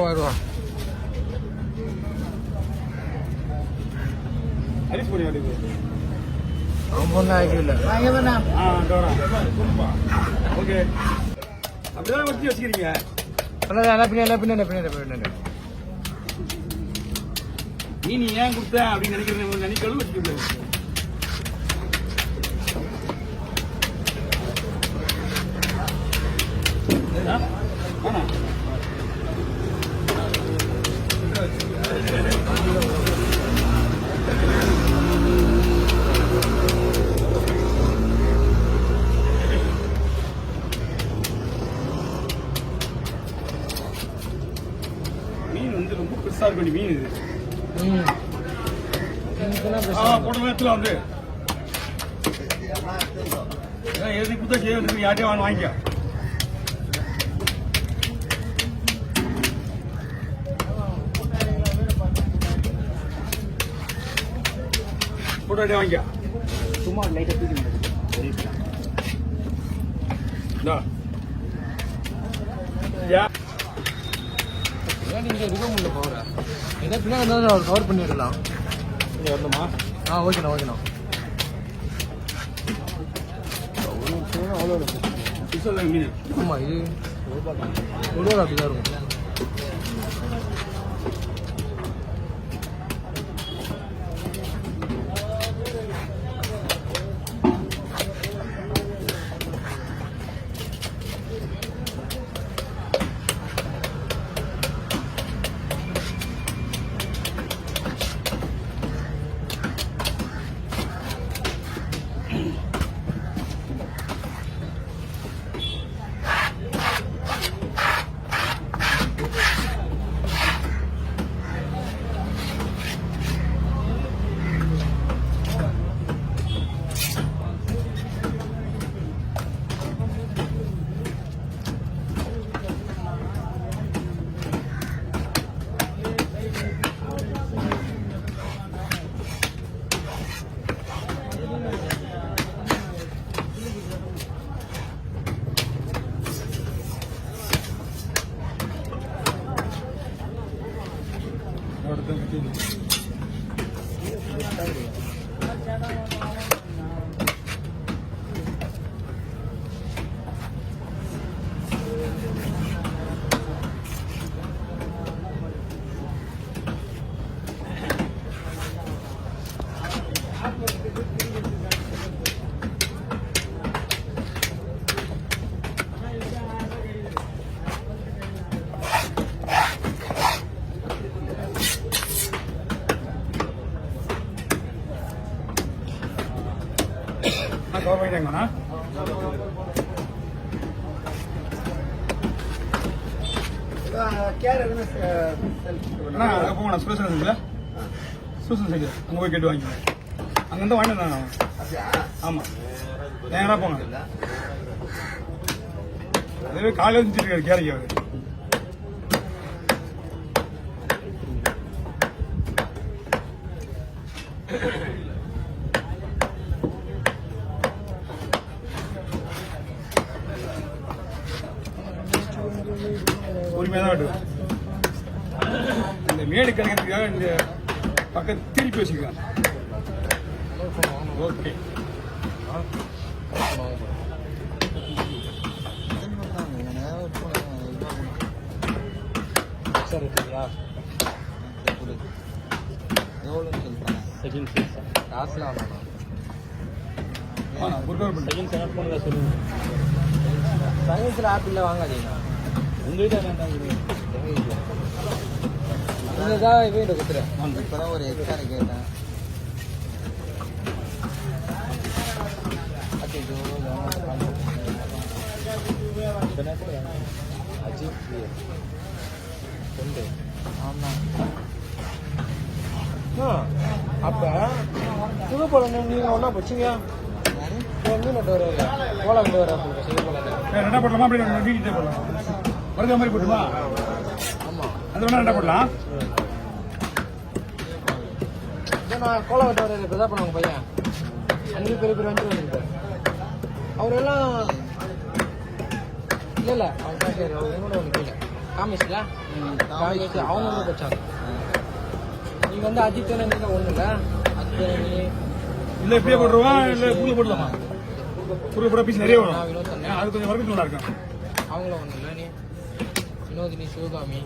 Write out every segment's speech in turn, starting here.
வருவா ரொம்ப ஆகிಇಲ್ಲ ஓகே அப்படியே வச்சு வச்சுக்கிறீங்க. நீ ஏன் கொடுத்த அப்படின்னு நினைக்கிறேன் நினைக்கிறது வச்சுக்கிறேன். மீன் வந்து ரொம்ப பெருசா இருக்கும். மீன் இது போட்ட நேரத்தில் வந்து எது குத்த செய்ய வந்து யார்ட்டையும் வாங்கிக்க போட்டோ வாங்கிக்க சும்மா லைட்டா தூக்கி நீங்க இருக்க முடியல போகிற ஏதோ பின்னாடி அவர் கவர் பண்ணிடலாம். இங்கே வரணுமா? ஓகேண்ணா அவ்வளோ மீன். ஆமாம் இது ஒரு அப்படிதான் இருக்கும். கவர் பண்ணிட்டாங்கண்ணா. போங்கண்ணா சுரேஷன் இருக்குல்ல, சுரேஷன் சைடு அங்கே போய் கேட்டு வாங்கிங்க. அங்கேருந்து வாங்கிட்டு வந்தாங்க. ஆமாம் நேராக போங்க. அதுவே காலையில் இருந்துட்டு கேரளா அவர் பொறுமையாக தான் வெட்டுவேன். இந்த மேடு கிடைக்கிறதுக்காக இந்த பக்கம் திருப்பி வச்சுக்கலாம். ஓகே சார் இருக்குங்களா? எவ்வளோன்னு சொல்லிட்டேன். செகண்ட் ஃபீஸ் காசுலாம் வேணாம். செகண்ட் செலக்ட் பண்ணுறதா சொல்லுங்கள். சயின்ஸில் ஆப்பிளில் வாங்காதீங்க. உங்கள் வீட்டில் வேண்டாம். எங்கள் வீட்டில் நீங்கள் தான் வீட்டை கொடுத்துறேன். இப்போ தான் ஒரு எக்ஸ்ட்ரா கேட்டேன். ஆமாம் அப்போ புதுப்பழம் நீங்கள் ஒன்றா போச்சுங்க. மீன் நட்டு வர கோலா கிட்ட வர என்ன பண்ணலாமா? அப்படி வீட்டு போடலாம். வருது மாதிரி போட்டுமா? ஆமாம் அது வேணா என்ன பண்ணலாம்? நான் கோலா கிட்ட வர இப்போ தான் பண்ணுவாங்க பையன். அன்றைக்கி பெரிய பெரிய வண்டி வந்துருக்காரு. அவரெல்லாம் இல்ல அவன் காட்டியாரு அவங்களோட ஒன்று கீழே காமிஸ்ல காமிச்சு அவங்க வச்சாங்க நீங்க வந்து அஜித் நீங்க ஒண்ணு இல்ல அஜித் நீ இல்ல இப்படியே போட்டுருவான் இல்ல புரிய போடலாமா புரிய போட பீஸ் நிறைய வரும் அது கொஞ்சம் வரைக்கும் நல்லா இருக்கும் அவங்கள ஒண்ணு இல்ல நீ வினோதினி சிவகாமி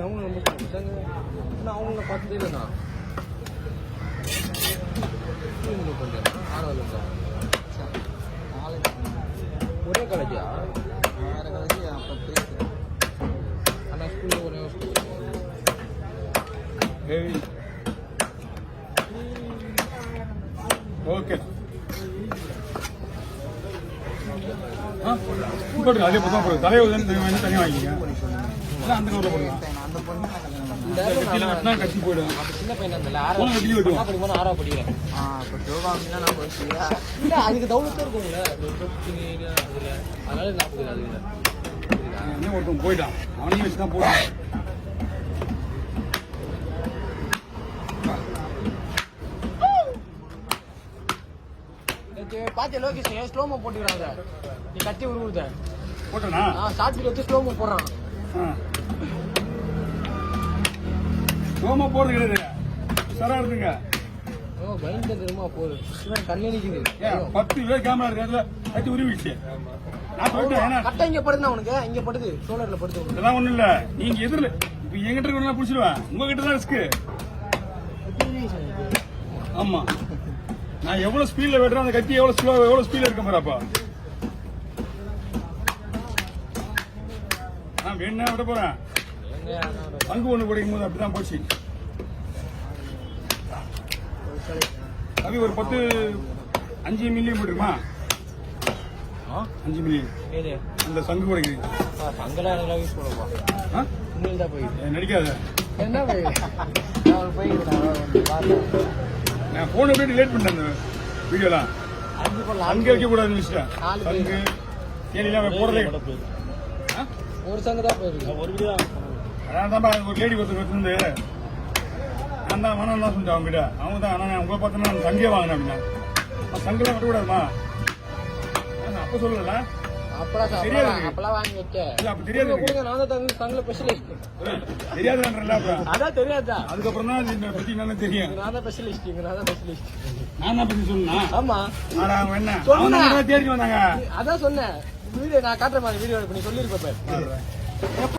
அவங்க ரொம்ப அவங்கள பார்த்ததே இல்லைண்ணா ஒரே காலேஜா அண்ணா ஸ்கூல்ல ஒரே ஸ்கூல் ஓகே போட்டுருங்க அதே போதும் தலைவர் தனியாக வாங்கிங்க அந்த கவரில் போடலாம் கட்சி போயிடும் சின்ன பையன் இருந்தால ஆறா படிக்கிறேன் அதுக்கு தௌலத்தே இருக்கும்ல அதனால நாற்பது அதுல என்ன ஒருத்தன் போயிட்டான் அவனையும் வச்சு தான் போட்டான் பாத்தியா லோகேஷ் ஸ்லோமோ போட்டுக்கிறாங்க நீ கட்டி உருவுத போட்டனா ஷார்ட் வச்சு ஸ்லோமோ போடுறான் ஸ்லோமோ போடுறது கிடையாது சரா இருக்குங்க பயந்து தெரியுமா போகுது கண்ணே நிக்குது 10 பேர் கேமரா இருக்கிறதுல கட்டி உருவிடுச்சு நான் போயிட்டேன் கட்ட இங்க படுது அவனுக்கு இங்க படுது சோலர்ல படுது இதெல்லாம் ஒண்ணும் இல்ல நீங்க எதிரில் இப்ப எங்கிட்ட இருக்க புடிச்சிருவேன் உங்ககிட்ட தான் ரிஸ்க் ஆமா நான் எவ்வளவு ஸ்பீட்ல வெட்டுறேன் அந்த கத்தி எவ்வளவு ஸ்பீட்ல இருக்க போறப்பா நான் வேணா விட போறேன் பங்கு ஒண்ணு படிக்கும் போது அப்படிதான் போச்சு அது ஒரு 5 மில்லியன் போட்டுருமா 5 மில்லியன் அந்த சங்கு குடைக்கு நடிக்காத என்ன நான் போன போயிட்டு லேட் பண்ணிட்டேன் அந்த வீடியோலாம் அங்க வைக்க கூடாதுன்னு வச்சுட்டேன் சங்கு தேனிலாம் போறதே ஒரு சங்கு தான் போயிருக்கு ஒரு வீடியோ அதான் தான் ஒரு லேடி ஒருத்தர் வச்சிருந்து நான் தான் வேணாம் தான் சொல்லிட்டேன் அவங்ககிட்ட அவங்க தான் ஆனால் உங்களை பார்த்தோன்னா நான் சங்கே வாங்கினேன் அப்படின்னா சங்கெல்லாம் கட்டக்கூடாதுமா அப்ப சொல்லல அப்பெல்லாம் வாங்கி வைக்க அப்ப தெரியாது நான் தான் சங்கில ஸ்பெஷலிஸ்ட் தெரியாதுன்றல அதான் தெரியாதா அதுக்கப்புறம் தான் இதை பத்தி நல்லா தெரியும் நான் தான் ஸ்பெஷலிஸ்ட் நான் தான் பத்தி சொன்னா ஆமா அவங்க என்ன தேடி வந்தாங்க அதான் சொன்னேன் வீடியோ நான் காட்டுற மாதிரி வீடியோ பண்ணி சொல்லிருப்பேன்